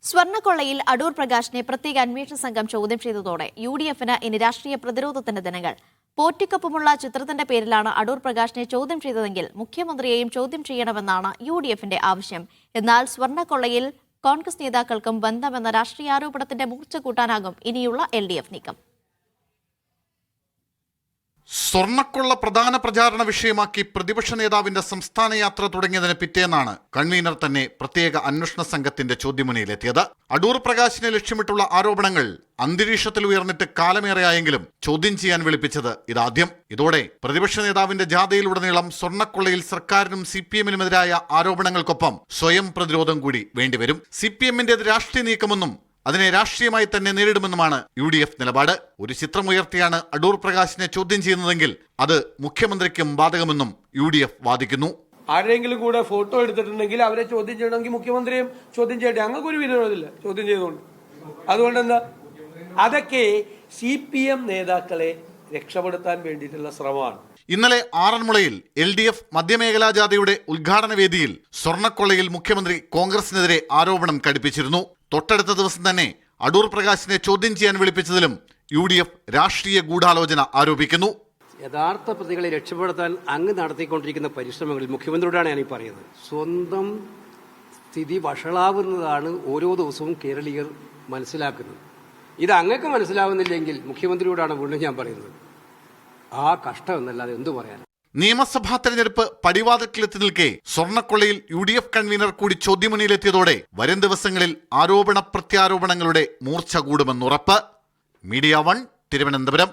സ്വർണ്ണക്കൊള്ളയിൽ അടൂർ പ്രകാശിനെ പ്രത്യേക അന്വേഷണ സംഘം ചോദ്യം ചെയ്തതോടെ യുഡിഎഫിന് ഇനി രാഷ്ട്രീയ പ്രതിരോധത്തിന്റെ ദിനങ്ങൾ. പോറ്റിക്കൊപ്പമുള്ള ചിത്രത്തിന്റെ പേരിലാണ് അടൂർ പ്രകാശിനെ ചോദ്യം ചെയ്തതെങ്കിൽ മുഖ്യമന്ത്രിയെയും ചോദ്യം ചെയ്യണമെന്നാണ് യുഡിഎഫിന്റെ ആവശ്യം. എന്നാൽ സ്വർണ്ണക്കൊള്ളയിൽ കോൺഗ്രസ് നേതാക്കൾക്കും ബന്ധമെന്ന രാഷ്ട്രീയ ആരോപണത്തിന്റെ മൂർച്ച കൂട്ടാനാകും ഇനിയുള്ള എൽഡിഎഫ് നീക്കം. സ്വർണ്ണക്കൊള്ള പ്രധാന പ്രചാരണ വിഷയമാക്കി പ്രതിപക്ഷ നേതാവിന്റെ സംസ്ഥാന യാത്ര തുടങ്ങിയതിന് പിറ്റേന്നാണ് കൺവീനർ തന്നെ പ്രത്യേക അന്വേഷണ സംഘത്തിന്റെ ചോദ്യമുനയിലെത്തിയത്. അടൂർ പ്രകാശിനെ ലക്ഷ്യമിട്ടുള്ള ആരോപണങ്ങൾ അന്തരീക്ഷത്തിൽ ഉയർന്നിട്ട് കാലമേറെയായെങ്കിലും ചോദ്യം ചെയ്യാൻ വിളിപ്പിച്ചത് ഇതാദ്യം. ഇതോടെ പ്രതിപക്ഷ നേതാവിന്റെ ജാഥയിലുടനീളം സ്വർണ്ണക്കൊള്ളയിൽ സർക്കാരിനും CPM-നുമെതിരായ ആരോപണങ്ങൾക്കൊപ്പം സ്വയം പ്രതിരോധം കൂടി വേണ്ടിവരും. CPM-ന്റേത് രാഷ്ട്രീയ നീക്കമെന്നും അതിനെ രാഷ്ട്രീയമായി തന്നെ നേരിടുമെന്നുമാണ് UDF നിലപാട്. ഒരു ചിത്രമുയർത്തിയാണ് അടൂർ പ്രകാശിനെ ചോദ്യം ചെയ്യുന്നതെങ്കിൽ അത് മുഖ്യമന്ത്രിക്കും ബാധകമെന്നും UDF വാദിക്കുന്നു. ആരെങ്കിലും കൂടെ ഫോട്ടോ എടുത്തിട്ടുണ്ടെങ്കിൽ അവരെ ചോദ്യം ചെയ്യണമെങ്കിൽ മുഖ്യമന്ത്രിയും ചോദ്യം ചെയ്യട്ടെ. ഞങ്ങൾക്കൊരു വിരോധമില്ല ചോദ്യം ചെയ്തുകൊണ്ട്. അതുകൊണ്ട് എന്താ, അതൊക്കെ CPM നേതാക്കളെ രക്ഷപ്പെടുത്താൻ വേണ്ടിയിട്ടുള്ള ശ്രമമാണ്. ഇന്നലെ ആറന്മുളയിൽ LDF മധ്യമേഖലാ ജാഥയുടെ ഉദ്ഘാടന വേദിയിൽ സ്വർണ്ണക്കൊള്ളയിൽ മുഖ്യമന്ത്രി കോൺഗ്രസിനെതിരെ ആരോപണം കടുപ്പിച്ചിരുന്നു. തൊട്ടടുത്ത ദിവസം തന്നെ അടൂർ പ്രകാശിനെ ചോദ്യം ചെയ്യാൻ വിളിപ്പിച്ചതിലും UDF രാഷ്ട്രീയ ഗൂഢാലോചന ആരോപിക്കുന്നു. യഥാർത്ഥ പ്രതികളെ രക്ഷപ്പെടുത്താൻ അങ്ങ് നടത്തിക്കൊണ്ടിരിക്കുന്ന പരിശ്രമങ്ങളിൽ മുഖ്യമന്ത്രിയോടാണ് ഞാൻ ഈ പറയുന്നത്. സ്വന്തം സ്ഥിതി വഷളാവുന്നതാണ് ഓരോ ദിവസവും കേരളീയർ മനസ്സിലാക്കുന്നത്. ഇത് അങ്ങക്ക് മനസ്സിലാവുന്നില്ലെങ്കിൽ മുഖ്യമന്ത്രിയോടാണ് വീണ്ടും ഞാൻ പറയുന്നത്. ആ കഷ്ടം എന്നല്ലാതെ എന്തു പറയാൻ. നിയമസഭാ തെരഞ്ഞെടുപ്പ് പടിവാതിൽക്കലെത്തി നിൽക്കെ സ്വർണ്ണക്കൊള്ളയിൽ UDF കൺവീനർ കൂടി ചോദ്യമുനയിലെത്തിയതോടെ വരും ദിവസങ്ങളിൽ ആരോപണ പ്രത്യാരോപണങ്ങളുടെ മൂർച്ച കൂടുമെന്നുറപ്പ്. മീഡിയ 1 തിരുവനന്തപുരം.